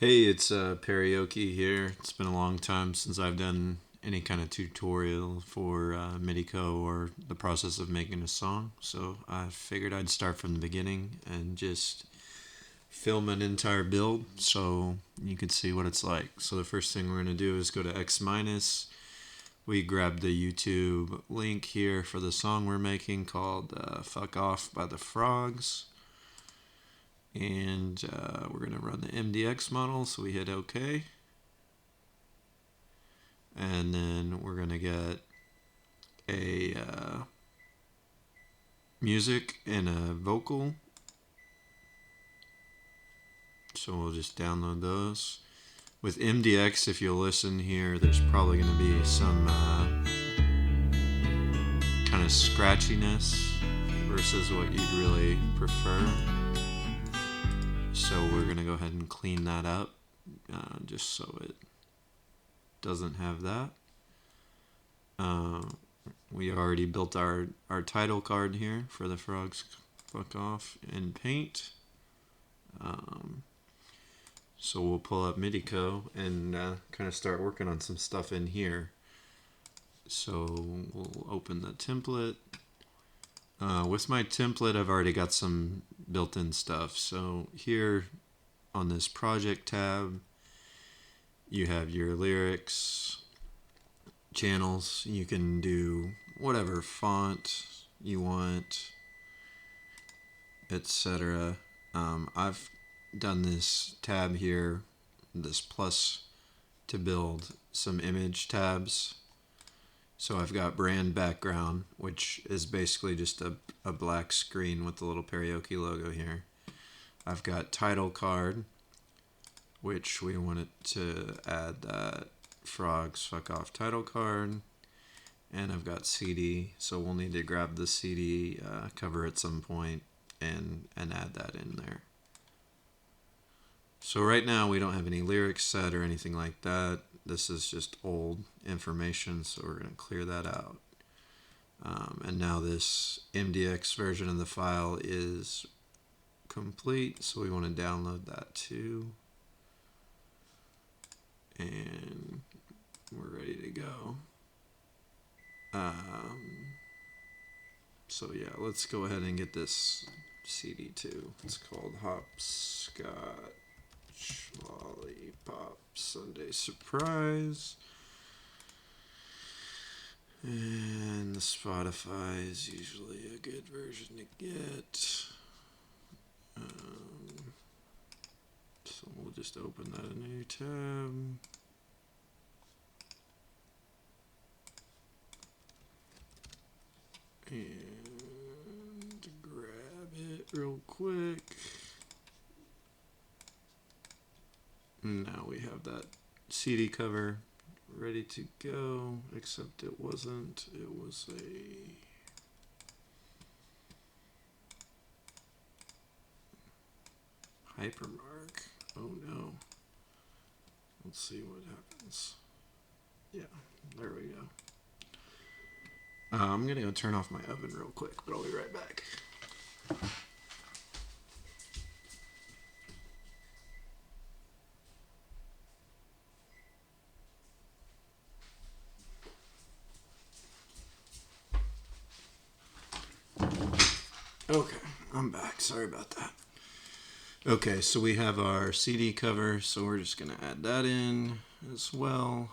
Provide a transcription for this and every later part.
Hey, it's Peareoke here. It's been a long time since I've done any kind of tutorial for Midiko or the process of making a song, so I figured I'd start from the beginning and just film an entire build so you could see what it's like. So the first thing we're going to do is go to X minus. We grab the YouTube link here for the song we're making called Fuck Off by the Frogs. And we're going to run the MDX model, so we hit OK. And then we're going to get a music and a vocal. So we'll just download those. With MDX, if you'll listen here, there's probably going to be some kind of scratchiness versus what you'd really prefer. So we're going to go ahead and clean that up just so it doesn't have that. We already built our title card here for the Frogs Fuck Off in Paint. So we'll pull up Midiko and kind of start working on some stuff in here. So we'll open the template. With my template, I've already got some built-in stuff. So here on this project tab, you have your lyrics, channels. You can do whatever font you want, etc. I've done this tab here, this plus, to build some image tabs. So I've got brand background, which is basically just a black screen with the little Peareoke logo here. I've got title card, which we wanted to add that Frogs Fuck Off title card. And I've got CD, so we'll need to grab the CD cover at some point and add that in there. So right now we don't have any lyrics set or anything like that. This is just old information, so we're going to clear that out. And now this MDX version of the file is complete, so we want to download that too. And we're ready to go. So yeah, let's go ahead and get this CD too. It's called Hopscotch Lollipop Sunday Surprise. And the Spotify is usually a good version to get. So we'll just open that in a new tab. And grab it real quick. Now we have that CD cover ready to go, except it wasn't. It was a hypermark. Oh no. Let's see what happens. Yeah, there we go. I'm gonna go turn off my oven real quick, but I'll be right back. Okay, I'm back. Sorry about that. Okay, so we have our CD cover, so we're just gonna add that in as well.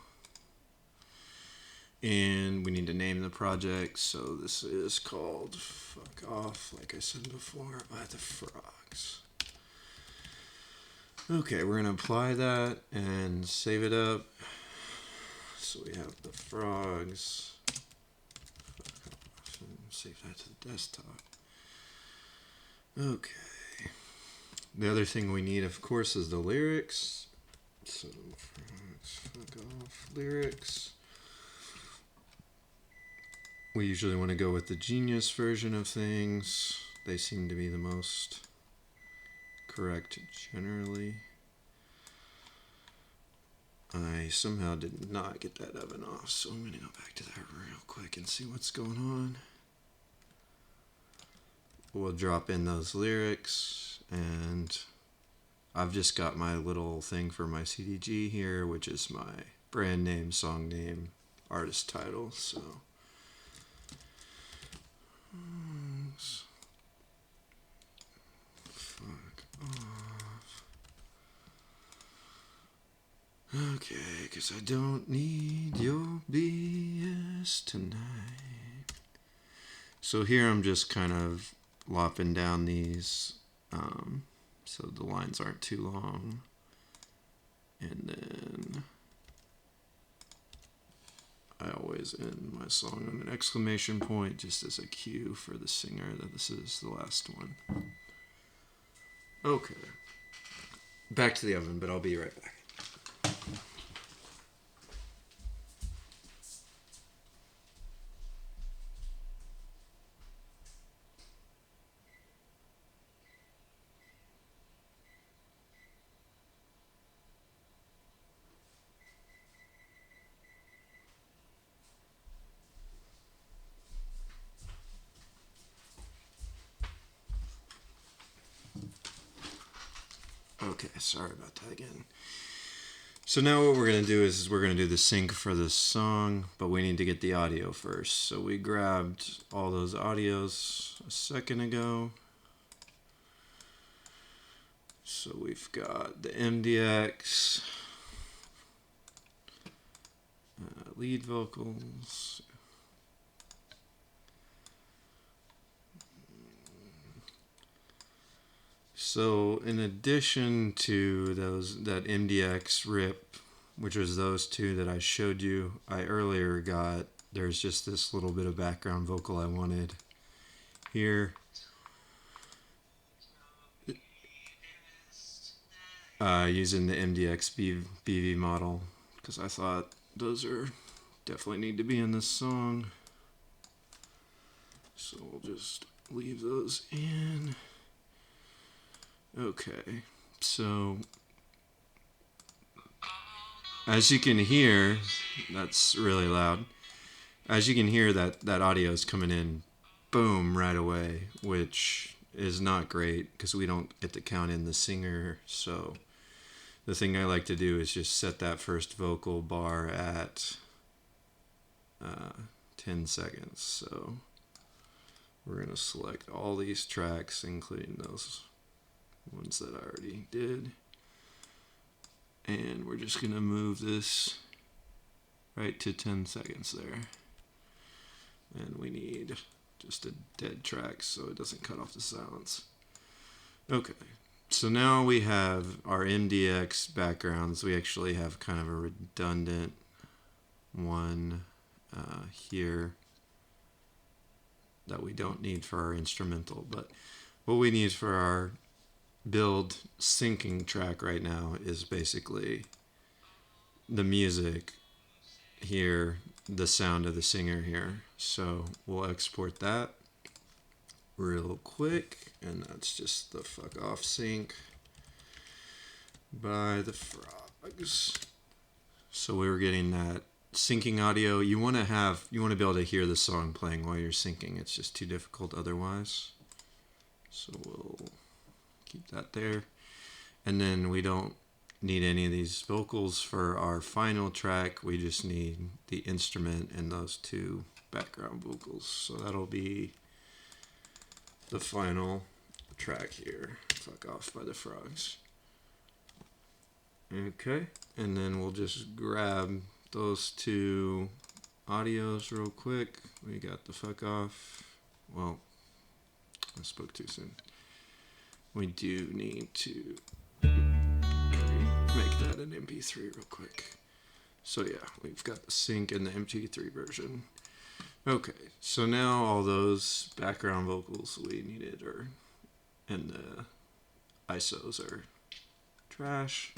And we need to name the project, so this is called Fuck Off, like I said before, by the Frogs. Okay, we're gonna apply that and save it up. So we have the Frogs. Save that to the desktop. Okay. The other thing we need, of course, is the lyrics. So, Frogs Fuck Off lyrics. We usually want to go with the Genius version of things. They seem to be the most correct generally. I somehow did not get that oven off, so I'm going to go back to that real quick and see what's going on. We'll drop in those lyrics, and I've just got my little thing for my CDG here, which is my brand name, song name, artist title. So fuck off. Okay, because I don't need your BS tonight. So here I'm just kind of lopping down these so the lines aren't too long. And then I always end my song on an exclamation point just as a cue for the singer that this is the last one. Okay. Back to the oven, but I'll be right back. Okay, sorry about that again. So now what we're going to do is we're going to do the sync for this song, but we need to get the audio first. So we grabbed all those audios a second ago. So we've got the MDX, lead vocals, so in addition to that MDX rip, which was those two that I showed you, I earlier got, there's just this little bit of background vocal I wanted here. Using the MDX BV model, because I thought those are definitely need to be in this song. So we'll just leave those in. Okay, so as you can hear, that's really loud. As you can hear, that audio is coming in, boom, right away, which is not great because we don't get to count in the singer. So the thing I like to do is just set that first vocal bar at 10 seconds. So we're going to select all these tracks, including those ones that I already did. And we're just going to move this right to 10 seconds there. And we need just a dead track so it doesn't cut off the silence. Okay, so now we have our MDX backgrounds. We actually have kind of a redundant one here that we don't need for our instrumental. But what we need for our build syncing track right now is basically the music here, the sound of the singer here. So we'll export that real quick, and that's just the fuck off sync by the frogs. So we were getting that syncing audio. You want to be able to hear the song playing while you're syncing. It's just too difficult otherwise. So we'll keep that there. And then we don't need any of these vocals for our final track. We just need the instrument and those two background vocals. So that'll be the final track here. Fuck Off by the Frogs. Okay, and then we'll just grab those two audios real quick. We got the Fuck Off. Well, I spoke too soon. We do need to make that an MP3 real quick. So yeah, we've got the sync and the MP3 version. Okay, so now all those background vocals we needed and the ISOs are trash.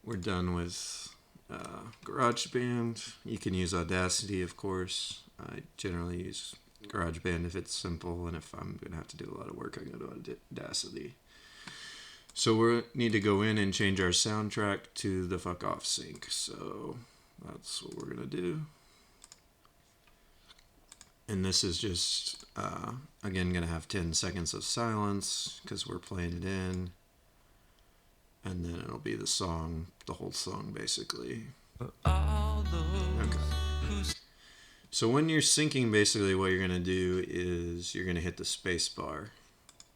We're done with GarageBand. You can use Audacity, of course. I generally use GarageBand if it's simple, and if I'm going to have to do a lot of work, I go to Audacity. So we need to go in and change our soundtrack to the Fuck Off sync. So that's what we're going to do. And this is just, again, going to have 10 seconds of silence because we're playing it in. and then it'll be the song, the whole song basically. Okay. So when you're syncing, basically what you're going to do is you're going to hit the space bar.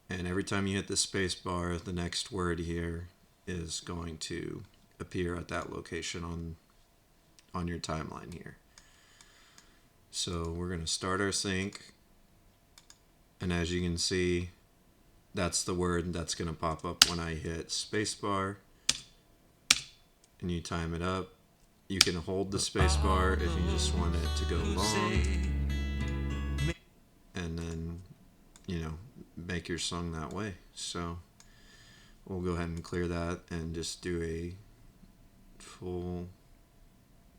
And every time you hit the space bar, the next word here is going to appear at that location on your timeline here. So we're going to start our sync. And as you can see, that's the word that's going to pop up when I hit spacebar. And you time it up. You can hold the spacebar if you just want it to go long. And then, you know, make your song that way. So we'll go ahead and clear that and just do a full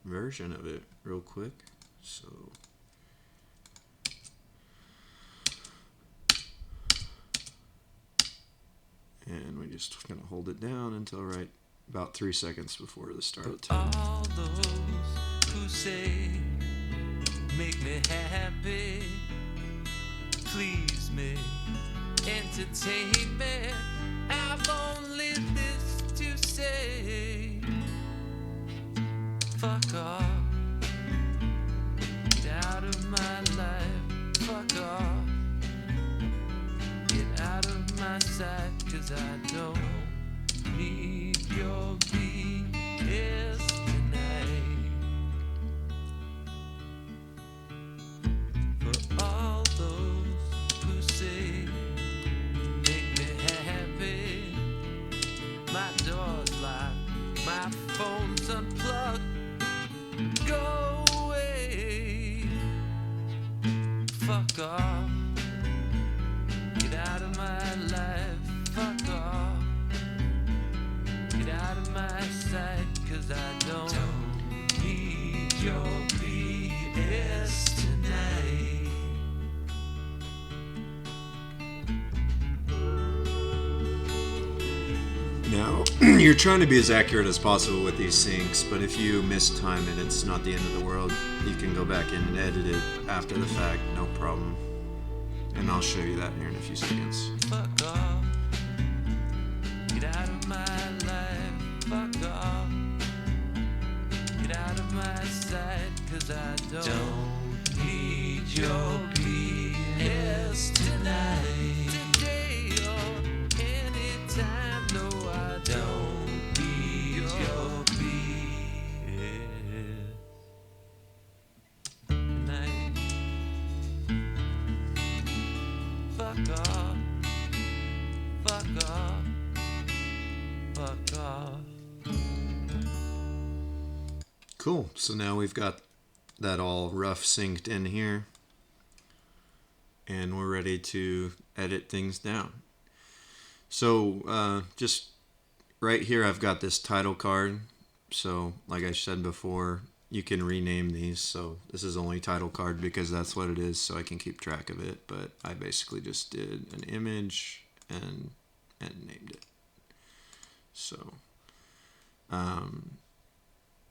version of it real quick. So and we're just gonna hold it down until right about 3 seconds before the start of time. All those who say make me happy, please me, entertain me, I've only this to say: fuck off, get out of my life, fuck off, get out of my sight, 'cause I don't need your BS tonight. For all those who say make me happy, my door's locked, my phone's unplugged, go away, fuck off, get out of my life, fuck off, get out of my sight, 'cause I don't need your BS tonight. Now, you're trying to be as accurate as possible with these syncs, but if you mistime it, it's not the end of the world. You can go back in and edit it after the fact, no problem. And I'll show you that here in a few seconds. Fuck off, get out of my life, fuck off, get out of my sight, 'cause I don't need your BS tonight, today or anytime, no I don't need your BS tonight. Fuck off, fuck off, fuck off. Cool. So now we've got that all rough synced in here. And we're ready to edit things down. So just right here I've got this title card. So like I said before, you can rename these. So this is only title card because that's what it is, so I can keep track of it. But I basically just did an image and named it. So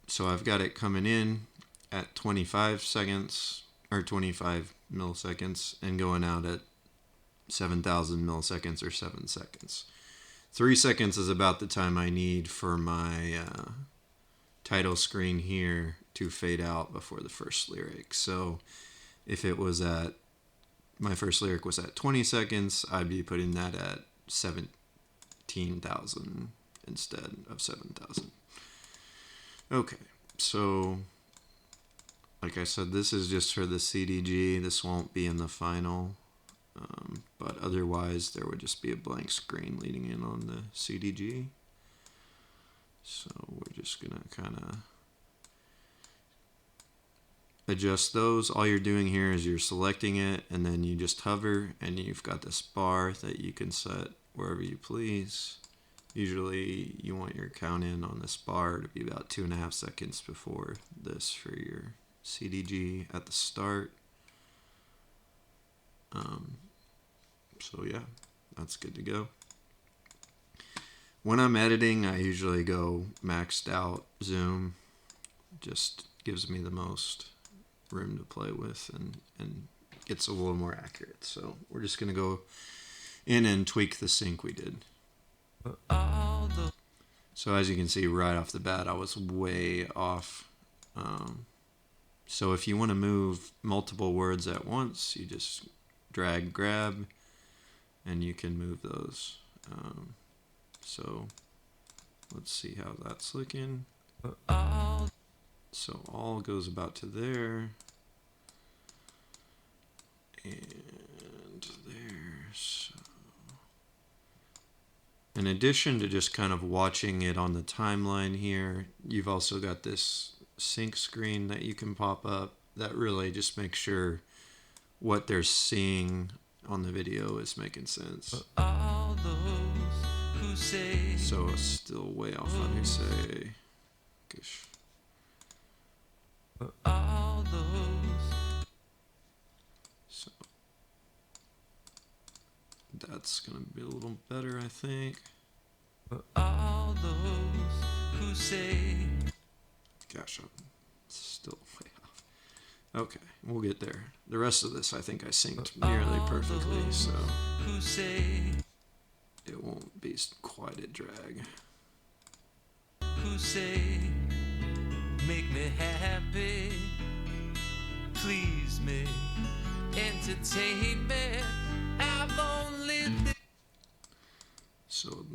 so I've got it coming in at 25 seconds or 25 milliseconds and going out at 7,000 milliseconds or 7 seconds. 3 seconds is about the time I need for my title screen here to fade out before the first lyric. So if it was at, my first lyric was at 20 seconds, I'd be putting that at 17,000 instead of 7,000. Okay, so like I said, this is just for the CDG. This won't be in the final, but otherwise there would just be a blank screen leading in on the CDG. So we're just gonna kind of adjust those. All you're doing here is you're selecting it and then you just hover and you've got this bar that you can set wherever you please. Usually you want your count in on this bar to be about 2.5 seconds before this for your CDG at the start. So yeah, that's good to go. When I'm editing, I usually go maxed out zoom. Just gives me the most room to play with and gets a little more accurate. So we're just going to go in and tweak the sync we did. So as you can see right off the bat, I was way off. So if you want to move multiple words at once, you just drag, grab, and you can move those. So let's see how that's looking. So all goes about to there. And there. So in addition to just kind of watching it on the timeline here, you've also got this sync screen that you can pop up that really just makes sure what they're seeing on the video is making sense. All those who say So still way off on who say. Gosh. all those. So that's gonna be a little better, I think. All those who say Gosh, I'm still way off. Okay, we'll get there. The rest of this I think I synced nearly perfectly, so who say it won't be quite a drag. who say make me happy, please me, entertain me. I've only So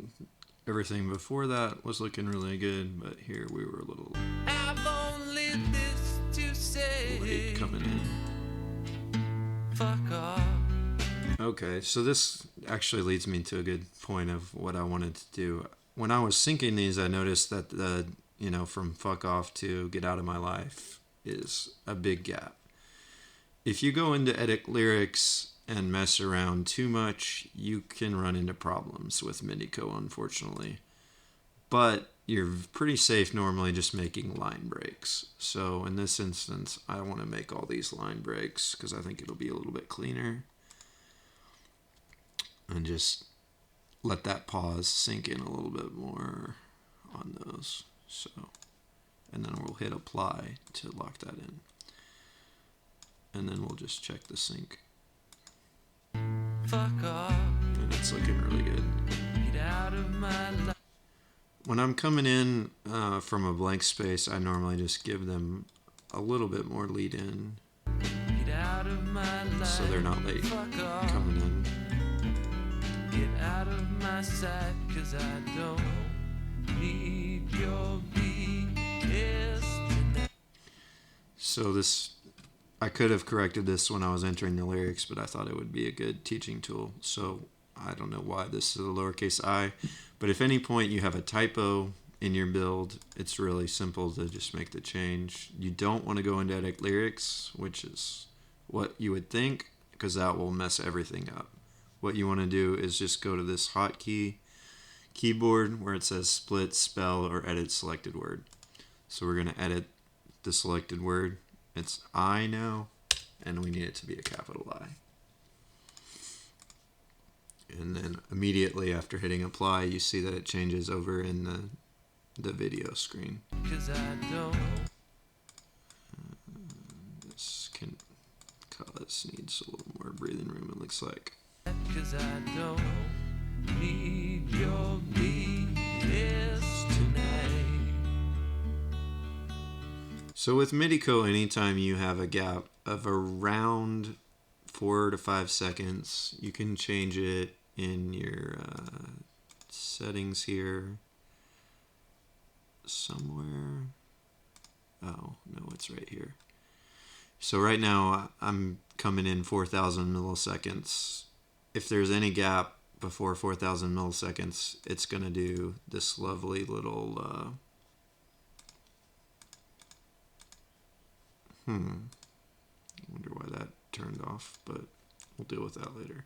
everything before that was looking really good, but here we were a little I've only this to say. late coming in. Fuck off. Okay, so this actually leads me to a good point of what I wanted to do. When I was syncing these, I noticed that the, from fuck off to get out of my life is a big gap. If you go into edit lyrics and mess around too much, you can run into problems with Midiko, unfortunately. But you're pretty safe normally just making line breaks. So in this instance, I want to make all these line breaks because I think it'll be a little bit cleaner. And just let that pause sink in a little bit more on those. So, and then we'll hit apply to lock that in. And then we'll just check the sync. Fuck off. And it's looking really good. Get out of my life. When I'm coming in from a blank space, I normally just give them a little bit more lead in. Get out of my life. So they're not late Fuck off. coming in. Get out of my sight, 'cause I don't need your BS tonight. So this, I could have corrected this when I was entering the lyrics, but I thought it would be a good teaching tool. So I don't know why this is a lowercase I, but if any point you have a typo in your build, it's really simple to just make the change. You don't want to go into edit lyrics, which is what you would think, because that will mess everything up. What you want to do is just go to this hotkey keyboard where it says split, spell, or edit selected word. So we're going to edit the selected word. It's I now, and we need it to be a capital I. And then immediately after hitting apply, you see that it changes over in the video screen. 'Cause I don't. This needs a little more breathing room, it looks like. 'Cause I don't need your BS tonight. So with Midiko, anytime you have a gap of around 4 to 5 seconds, you can change it in your settings here somewhere. Oh, no, it's right here. So right now I'm coming in 4,000 milliseconds. If there's any gap before 4,000 milliseconds, it's going to do this lovely little I wonder why that turned off, but we'll deal with that later.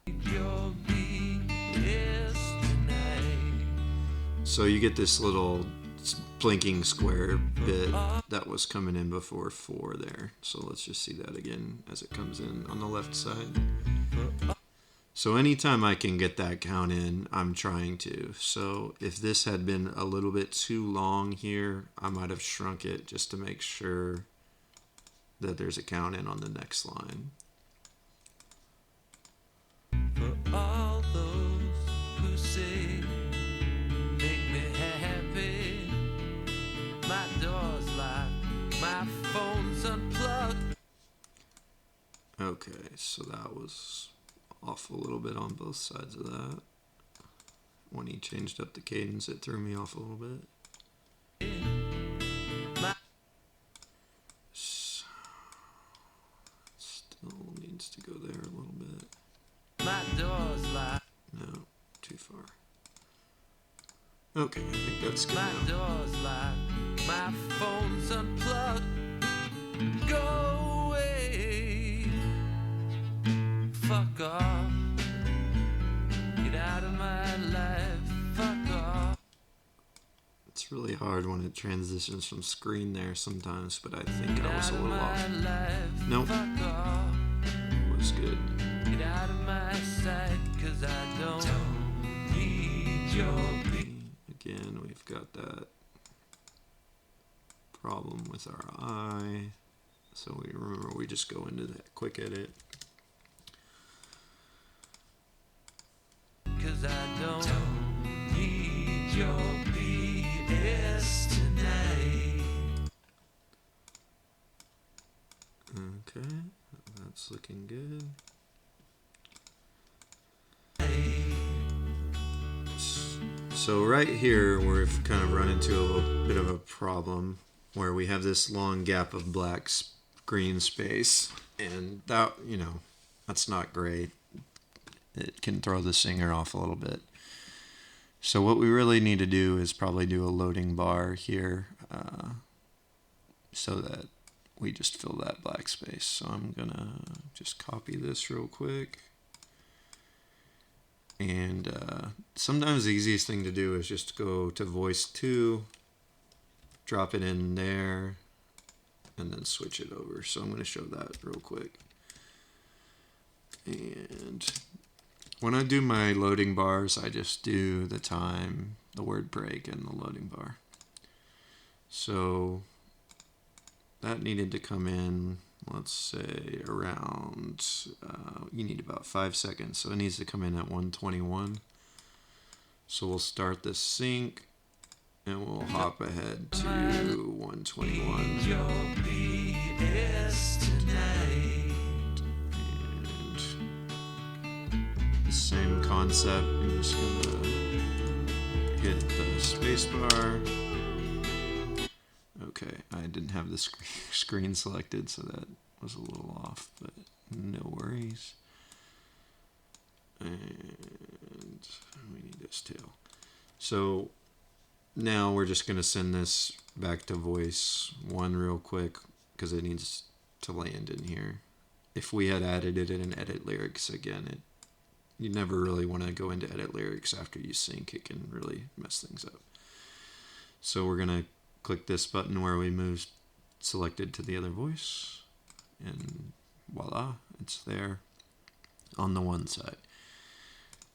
Your BS tonight. So you get this little blinking square bit that was coming in before 4 there. So let's just see that again as it comes in on the left side. So anytime I can get that count in, I'm trying to. So if this had been a little bit too long here, I might have shrunk it just to make sure that there's a count in on the next line. For all those who say Okay, so that was off a little bit on both sides of that. When he changed up the cadence, it threw me off a little bit. Still needs to go there a little bit. My door's locked. No, too far. Okay, I think that's good My now. door's locked. My phone's unplugged. Go away. Fuck off. Get out of my life. Fuck off. It's really hard when it transitions from screen there sometimes, but I think Get I was out a of little my off. life. Nope. Fuck off. It was good. Get out of my sight, 'cause I don't need your beat. Again, we've got that problem with our eye. So we remember we just go into that quick edit. 'Cause I don't need your BS tonight. Okay, that's looking good. So right here, we've kind of run into a little bit of a problem where we have this long gap of black screen space, and that, that's not great. It can throw the singer off a little bit. So what we really need to do is probably do a loading bar here, so that we just fill that black space. So I'm gonna just copy this real quick. And sometimes the easiest thing to do is just go to voice 2, drop it in there, and then switch it over. So I'm going to show that real quick. And when I do my loading bars, I just do the time, the word break, and the loading bar. So that needed to come in, let's say around, you need about 5 seconds, so it needs to come in at 121. So we'll start the sync, and we'll hop ahead to 121. And the same concept, I'm just gonna hit the space bar. Okay, I didn't have the screen selected, so that was a little off, but no worries. And we need this tail. So now we're just going to send this back to voice 1 real quick, because it needs to land in here. If we had added it in edit lyrics again, you never really want to go into edit lyrics after you sync. It can really mess things up. So we're going to click this button where we move selected to the other voice, and voila, it's there on the one side.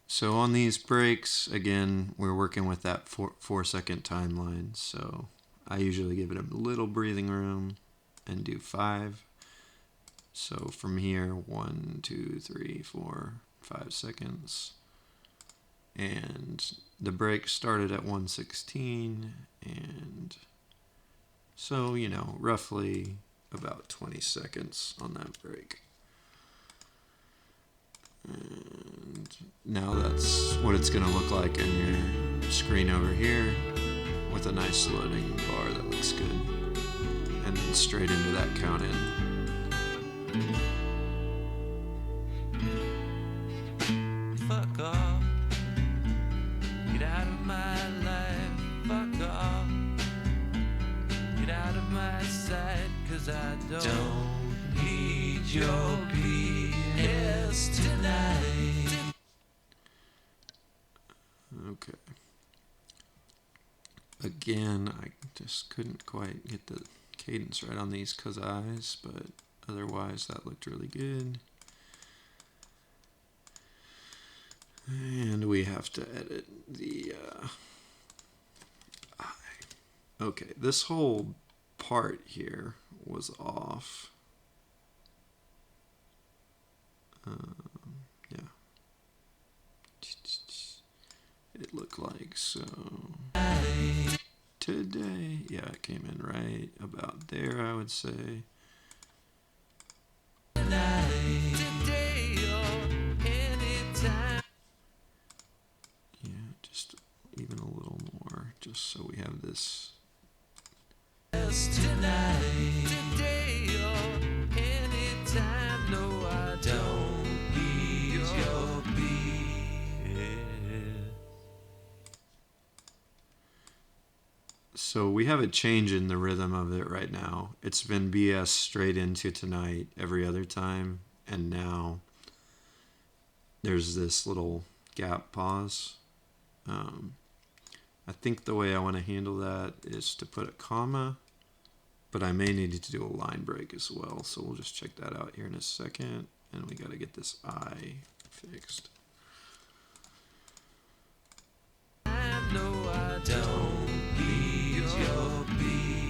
So on these breaks, again, we're working with that 4-second timeline. So I usually give it a little breathing room and do 5. So from here, 1, 2, 3, 4, 5 seconds. And the break started at 116, and so, roughly about 20 seconds on that break. And now that's what it's going to look like in your screen over here, with a nice loading bar that looks good. And then straight into that count in. Fuck off. Get out of my life. Fuck off. Get out of my sight, 'cause I don't need your BS tonight. Okay. Again, I just couldn't quite get the cadence right on these eyes, but otherwise that looked really good. And we have to edit the eye. Okay, this whole part here was off. Yeah. It looked like so. Today, yeah, it came in right about there, I would say. just so we have this. Tonight, today, or anytime. No, I don't need your BS. So we have a change in the rhythm of it right now. It's been BS straight into tonight every other time, and now there's this little gap pause. I think the way I want to handle that is to put a comma, but I may need to do a line break as well. So we'll just check that out here in a second. And we got to get this I fixed. I know I don't need your BS.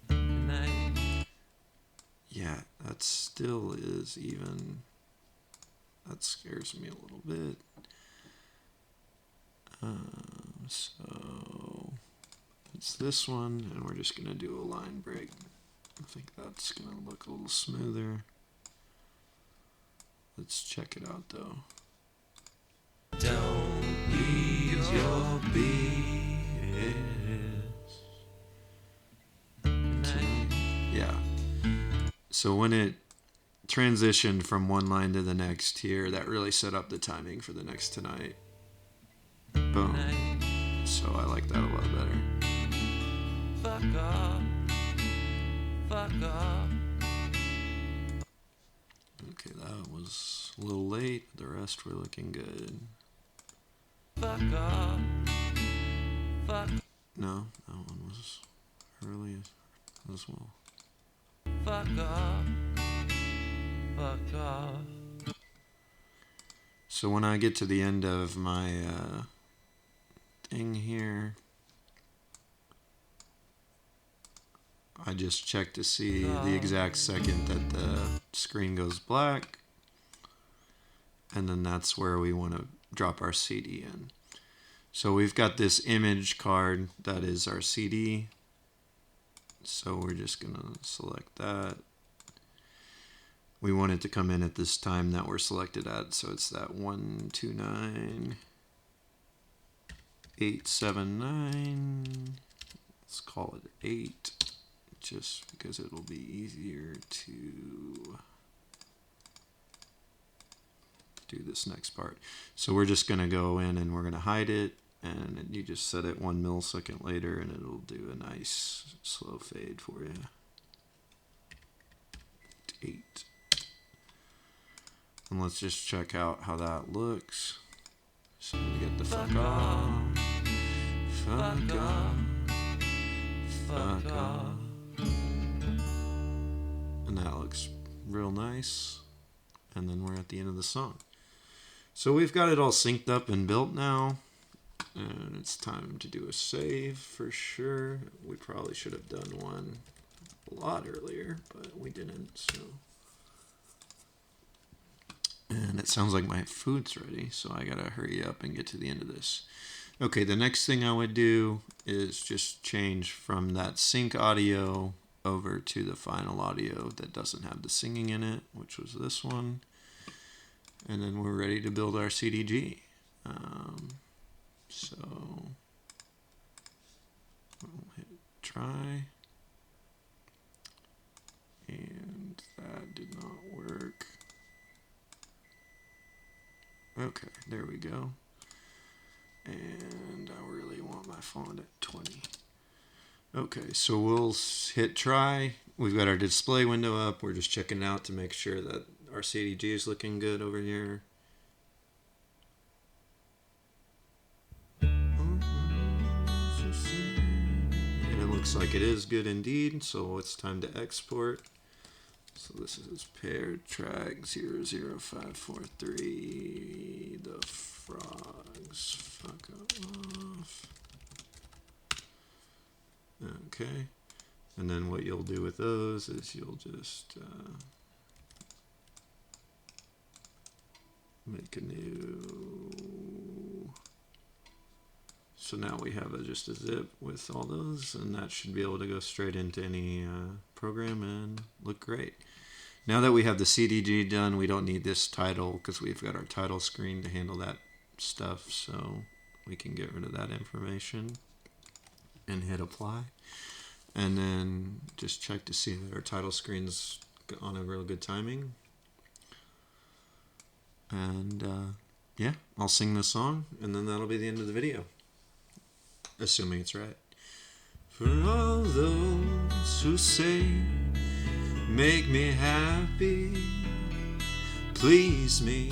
Tonight. Yeah, that still is even. That scares me a little bit. So it's this one, and we're just going to do a line break. I think that's going to look a little smoother. Let's check it out though. Don't need your BS. Yeah. So when it transitioned from one line to the next here, that really set up the timing for the next tonight. Boom. So I like that a lot better. Fuck off. Fuck off. Okay, that was a little late. The rest were looking good. Fuck off. Fuck. No, that one was early as well. Fuck off. Fuck off. So when I get to the end of my thing here, I just check to see the exact second that the screen goes black, and then that's where we want to drop our CD in. So we've got this image card that is our CD, so we're just gonna select that. We want it to come in at this time that we're selected at, so it's that 129.879. Let's call it 8, just because it'll be easier to do this next part. So we're just going to go in and we're going to hide it, and you just set it 1 millisecond later, and it'll do a nice slow fade for you. 8. And let's just check out how that looks. So we get the fuck off, fuck off, fuck off. And that looks real nice. And then we're at the end of the song. So we've got it all synced up and built now. And it's time to do a save for sure. We probably should have done one a lot earlier, but we didn't, so. And it sounds like my food's ready, so I gotta hurry up and get to the end of this. Okay, the next thing I would do is just change from that sync audio over to the final audio that doesn't have the singing in it, which was this one. And then we're ready to build our CDG. So we'll hit try. And that did not work. Okay, there we go. And I really want my font at 20. Okay, so we'll hit try. We've got our display window up. We're just checking out to make sure that our CDG is looking good over here. And it looks like it is good indeed, so it's time to export. So this is paired track 00543. The frogs fuck off. Okay. And then what you'll do with those is you'll just make a new. So now we have just a zip with all those, and that should be able to go straight into any program and look great. Now that we have the CDG done, we don't need this title because we've got our title screen to handle that stuff, so we can get rid of that information and hit apply. And then just check to see that our title screen's on a real good timing. And yeah, I'll sing this song, and then that'll be the end of the video, assuming it's right. For all those who say, make me happy, please me,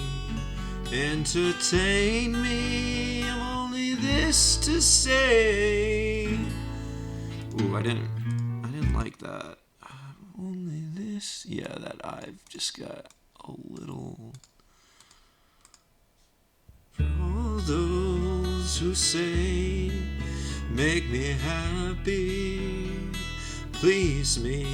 entertain me, I've only this to say. Ooh, I didn't like that. Only this. Yeah, that I've just got a little. For all those who say, make me happy, please me,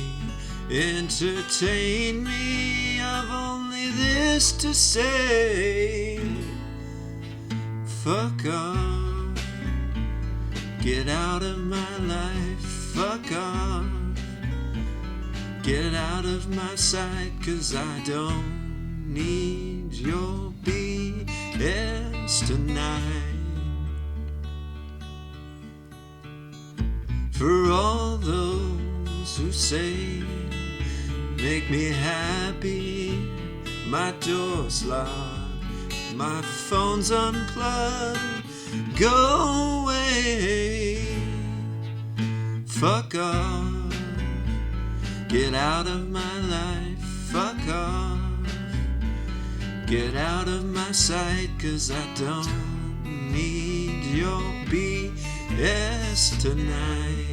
entertain me, I've only this to say. Fuck off, get out of my life, fuck off, get out of my sight, 'cause I don't need your BS tonight. For all those who say, make me happy, my door's locked, my phone's unplugged, go away. Fuck off, get out of my life, fuck off, get out of my sight, 'cause I don't need your BS tonight.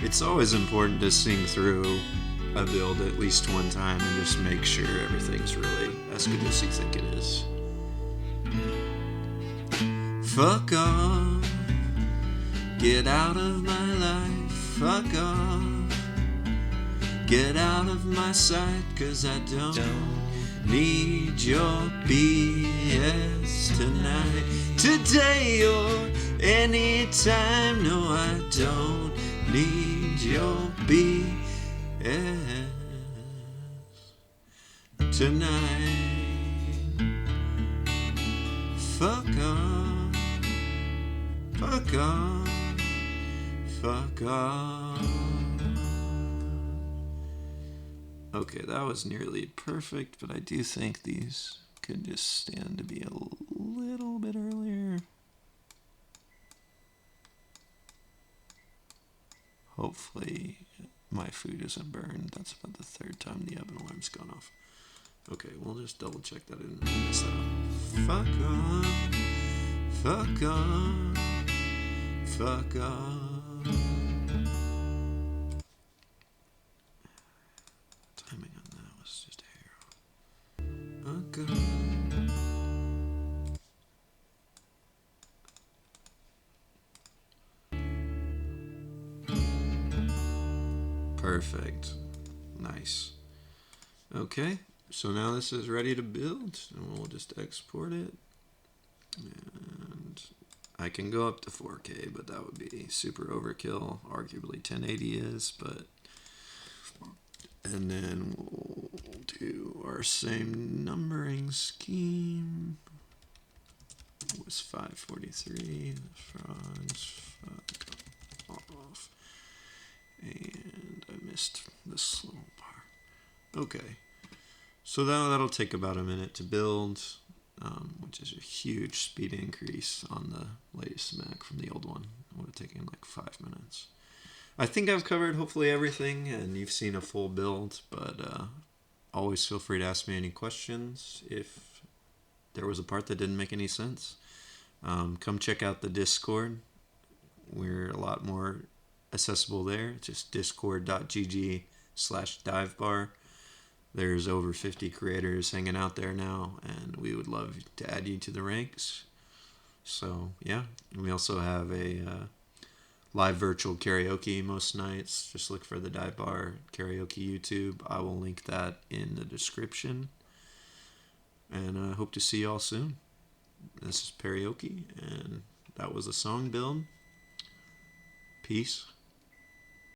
It's always important to sing through a build at least one time and just make sure everything's really as good as you think it is. Fuck off, get out of my life, fuck off, get out of my sight, 'cause I don't need your BS tonight, today or anytime. No, I don't need your BS tonight. Fuck off, fuck off, fuck off. Okay, that was nearly perfect, but I do think these could just stand to be a little bit earlier. Hopefully my food isn't burned. That's about the third time the oven alarm's gone off. Okay, we'll just double check that I didn't mess that up. Fuck off, fuck off, fuck off. Timing on that was just a hair. Okay. Perfect. Nice. Okay, so now this is ready to build, and we'll just export it. And I can go up to 4K, but that would be super overkill. Arguably 1080 is, but... And then we'll do our same numbering scheme. It was 543, the frogs, fuck off. And I missed this little bar. Okay, so now that'll take about a minute to build, which is a huge speed increase on the latest Mac from the old one. It would have taken like 5 minutes. I think I've covered hopefully everything, and you've seen a full build, but always feel free to ask me any questions if there was a part that didn't make any sense. Come check out the Discord. We're a lot more accessible there. Just discord.gg/diveBar. There's over 50 creators hanging out there now, and we would love to add you to the ranks. So yeah, we also have a live virtual karaoke most nights. Just look for the diveBar Karaoke YouTube. I will link that in the description, and I hope to see y'all soon. This is Peareoke, and that was a song build. Peace.